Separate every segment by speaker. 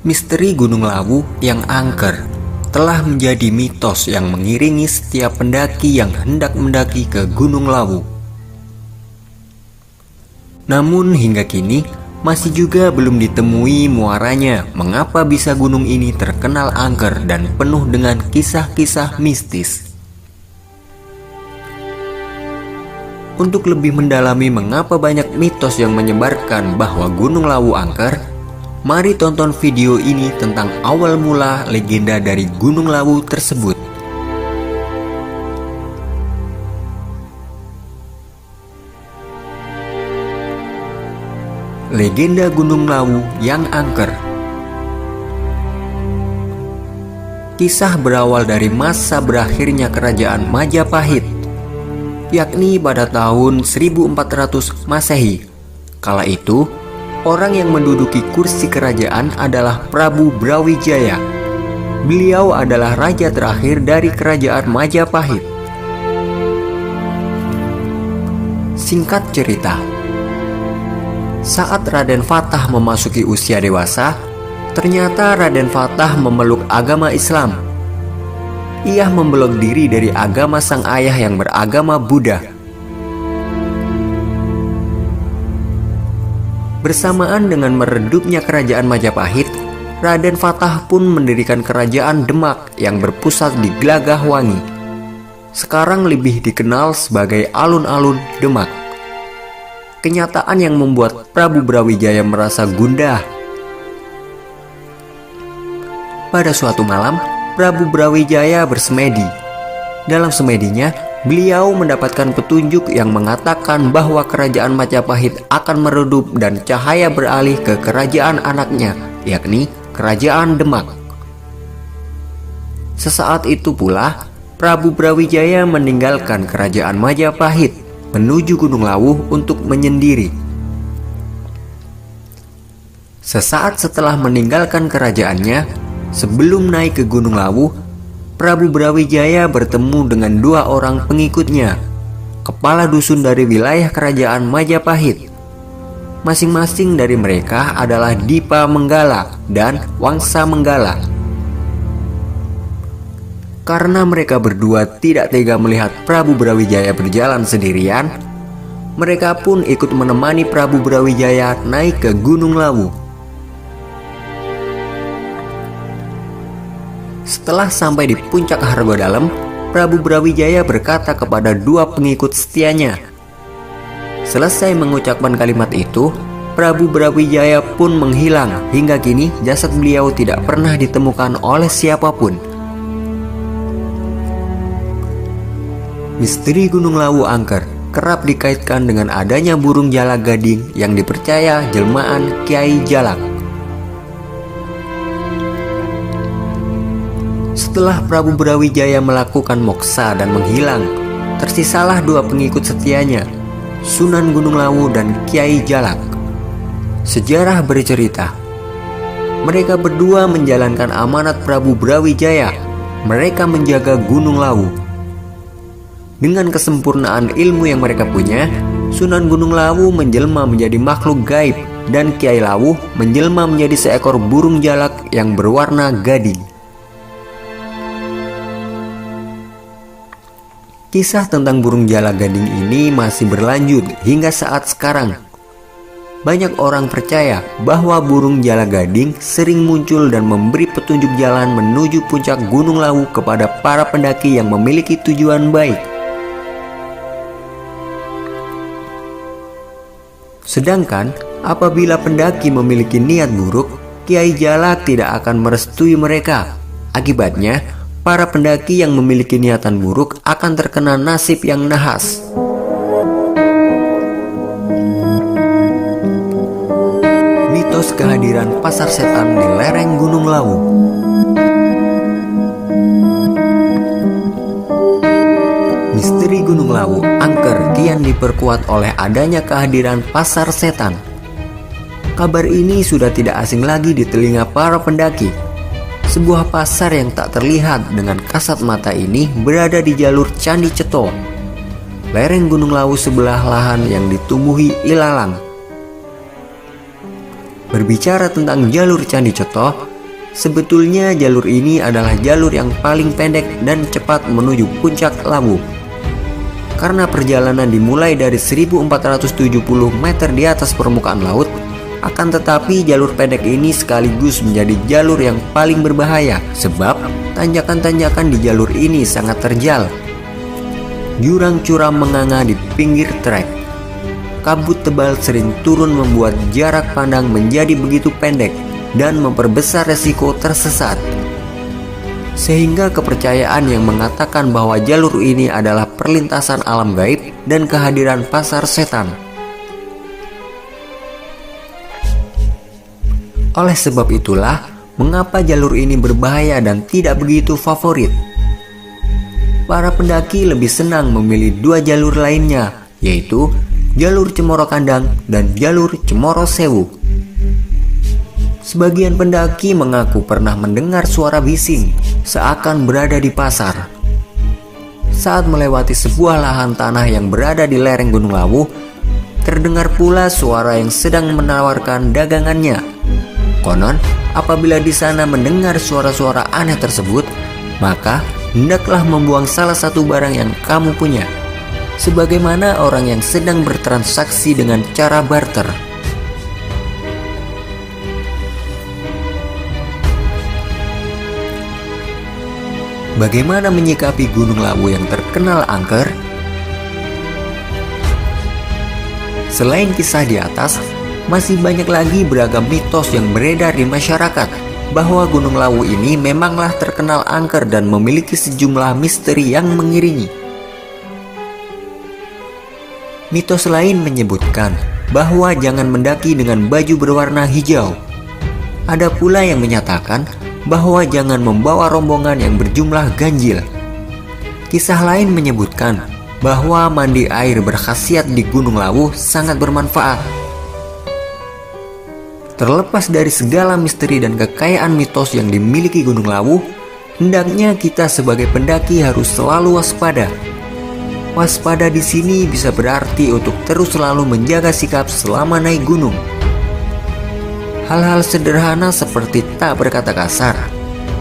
Speaker 1: Misteri Gunung Lawu yang angker telah menjadi mitos yang mengiringi setiap pendaki yang hendak mendaki ke Gunung Lawu. Namun hingga kini masih juga belum ditemui muaranya mengapa bisa gunung ini terkenal angker dan penuh dengan kisah-kisah mistis. Untuk lebih mendalami mengapa banyak mitos yang menyebarkan bahwa Gunung Lawu angker, mari tonton video ini tentang awal mula legenda dari Gunung Lawu tersebut. Legenda Gunung Lawu yang angker. Kisah berawal dari masa berakhirnya kerajaan Majapahit, yakni pada tahun 1400 Masehi. Kala itu, orang yang menduduki kursi kerajaan adalah Prabu Brawijaya. Beliau adalah raja terakhir dari kerajaan Majapahit. Singkat cerita, saat Raden Fatah memasuki usia dewasa, ternyata Raden Fatah memeluk agama Islam. Ia membelok diri dari agama sang ayah yang beragama Buddha. Bersamaan dengan meredupnya kerajaan Majapahit, Raden Fatah pun mendirikan kerajaan Demak yang berpusat di Glagahwangi. Sekarang lebih dikenal sebagai alun-alun Demak. Kenyataan yang membuat Prabu Brawijaya merasa gundah. Pada suatu malam, Prabu Brawijaya bersemedi. Dalam semedinya, beliau mendapatkan petunjuk yang mengatakan bahwa kerajaan Majapahit akan meredup dan cahaya beralih ke kerajaan anaknya, yakni kerajaan Demak. Sesaat itu pula, Prabu Brawijaya meninggalkan kerajaan Majapahit menuju Gunung Lawu untuk menyendiri. Sesaat setelah meninggalkan kerajaannya, sebelum naik ke Gunung Lawu, Prabu Brawijaya bertemu dengan dua orang pengikutnya, kepala dusun dari wilayah kerajaan Majapahit. Masing-masing dari mereka adalah Dipa Menggala dan Wangsa Menggala. Karena mereka berdua tidak tega melihat Prabu Brawijaya berjalan sendirian, mereka pun ikut menemani Prabu Brawijaya naik ke Gunung Lawu. Setelah sampai di puncak Hargodalem, Prabu Brawijaya berkata kepada dua pengikut setianya. Selesai mengucapkan kalimat itu, Prabu Brawijaya pun menghilang. Hingga kini jasad beliau tidak pernah ditemukan oleh siapapun. Misteri Gunung Lawu angker kerap dikaitkan dengan adanya burung jalak gading yang dipercaya jelmaan Kiai Jalak. Setelah Prabu Brawijaya melakukan moksa dan menghilang, tersisalah dua pengikut setianya, Sunan Gunung Lawu dan Kiai Jalak. Sejarah bercerita, mereka berdua menjalankan amanat Prabu Brawijaya. Mereka menjaga Gunung Lawu. Dengan kesempurnaan ilmu yang mereka punya, Sunan Gunung Lawu menjelma menjadi makhluk gaib dan Kiai Lawu menjelma menjadi seekor burung jalak yang berwarna gading. Kisah tentang burung jalak gading ini masih berlanjut hingga saat sekarang. Banyak orang percaya bahwa burung jalak gading sering muncul dan memberi petunjuk jalan menuju puncak Gunung Lawu kepada para pendaki yang memiliki tujuan baik. Sedangkan apabila pendaki memiliki niat buruk, Kiai Jalak tidak akan merestui mereka. Akibatnya, para pendaki yang memiliki niatan buruk akan terkena nasib yang nahas. Mitos kehadiran pasar setan di lereng Gunung Lawu. Misteri Gunung Lawu angker kian diperkuat oleh adanya kehadiran pasar setan. Kabar ini sudah tidak asing lagi di telinga para pendaki. Sebuah pasar yang tak terlihat dengan kasat mata ini berada di jalur Candi Ceto, lereng Gunung Lawu sebelah lahan yang ditumbuhi ilalang. Berbicara tentang jalur Candi Ceto, Sebetulnya jalur ini adalah jalur yang paling pendek dan cepat menuju puncak Lawu. Karena perjalanan dimulai dari 1470 meter di atas permukaan laut, akan tetapi jalur pendek ini sekaligus menjadi jalur yang paling berbahaya sebab tanjakan-tanjakan di jalur ini sangat terjal. Jurang curam menganga di pinggir trek. Kabut tebal sering turun membuat jarak pandang menjadi begitu pendek dan memperbesar resiko tersesat. Sehingga kepercayaan yang mengatakan bahwa jalur ini adalah perlintasan alam gaib dan kehadiran pasar setan. Oleh sebab itulah, mengapa jalur ini berbahaya dan tidak begitu favorit. Para pendaki lebih senang memilih dua jalur lainnya, yaitu jalur Cemoro Kandang dan jalur Cemoro Sewu. Sebagian pendaki mengaku pernah mendengar suara bising seakan berada di pasar. Saat melewati sebuah lahan tanah yang berada di lereng Gunung Lawu, terdengar pula suara yang sedang menawarkan dagangannya. Konon, apabila di sana mendengar suara-suara aneh tersebut, maka hendaklah membuang salah satu barang yang kamu punya, sebagaimana orang yang sedang bertransaksi dengan cara barter. Bagaimana menyikapi Gunung Lawu yang terkenal angker? Selain kisah di atas, masih banyak lagi beragam mitos yang beredar di masyarakat bahwa Gunung Lawu ini memanglah terkenal angker dan memiliki sejumlah misteri yang mengiringi. Mitos lain menyebutkan bahwa jangan mendaki dengan baju berwarna hijau. Ada pula yang menyatakan bahwa jangan membawa rombongan yang berjumlah ganjil. Kisah lain menyebutkan bahwa mandi air berkhasiat di Gunung Lawu sangat bermanfaat. Terlepas dari segala misteri dan kekayaan mitos yang dimiliki Gunung Lawu, hendaknya kita sebagai pendaki harus selalu waspada. Waspada di sini bisa berarti untuk terus selalu menjaga sikap selama naik gunung. Hal-hal sederhana seperti tak berkata kasar,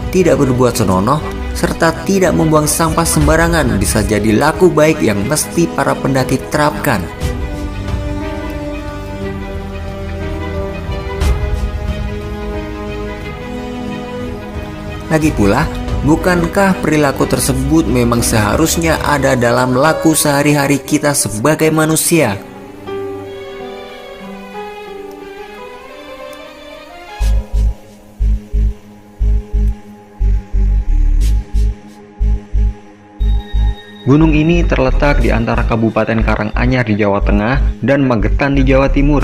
Speaker 1: tidak berbuat senonoh, serta tidak membuang sampah sembarangan bisa jadi laku baik yang mesti para pendaki terapkan. Lagi pula, bukankah perilaku tersebut memang seharusnya ada dalam laku sehari-hari kita sebagai manusia?
Speaker 2: Gunung ini terletak di antara Kabupaten Karanganyar di Jawa Tengah dan Magetan di Jawa Timur.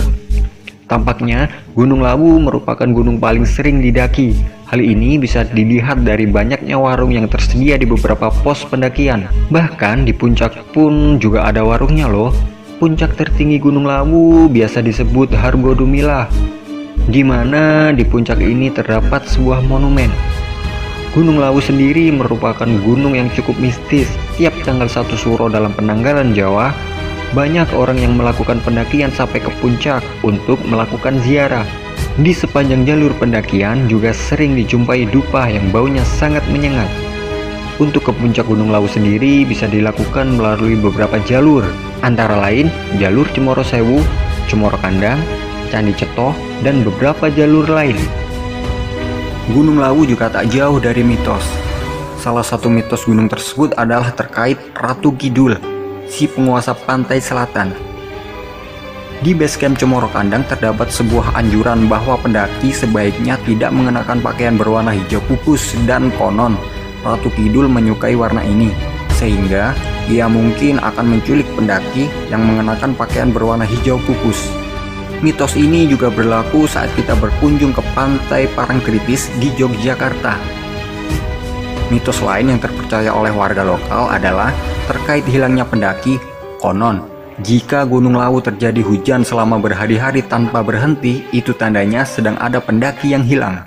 Speaker 2: Tampaknya Gunung Lawu merupakan gunung paling sering didaki. Hal ini bisa dilihat dari banyaknya warung yang tersedia di beberapa pos pendakian. Bahkan di puncak pun juga ada warungnya loh. Puncak tertinggi Gunung Lawu biasa disebut Hargodumilah, di mana di puncak ini terdapat sebuah monumen. Gunung Lawu sendiri merupakan gunung yang cukup mistis. Tiap tanggal 1 Suro dalam penanggalan Jawa, banyak orang yang melakukan pendakian sampai ke puncak untuk melakukan ziarah. Di sepanjang jalur pendakian juga sering dijumpai dupa yang baunya sangat menyengat. Untuk ke puncak Gunung Lawu sendiri bisa dilakukan melalui beberapa jalur, antara lain jalur Cemoro Sewu, Cemoro Kandang, Candi Cetoh, dan beberapa jalur lain.
Speaker 3: Gunung Lawu juga tak jauh dari mitos. Salah satu mitos gunung tersebut adalah terkait Ratu Kidul, si penguasa pantai selatan. Di base camp Cemoro Kandang terdapat sebuah anjuran bahwa pendaki sebaiknya tidak mengenakan pakaian berwarna hijau pupus, dan konon Ratu Kidul menyukai warna ini, sehingga ia mungkin akan menculik pendaki yang mengenakan pakaian berwarna hijau pupus. Mitos ini juga berlaku saat kita berkunjung ke Pantai Parangtritis di Yogyakarta. Mitos lain yang terpercaya oleh warga lokal adalah terkait hilangnya pendaki. Konon, jika Gunung Lawu terjadi hujan selama berhari-hari tanpa berhenti, itu tandanya sedang ada pendaki yang hilang.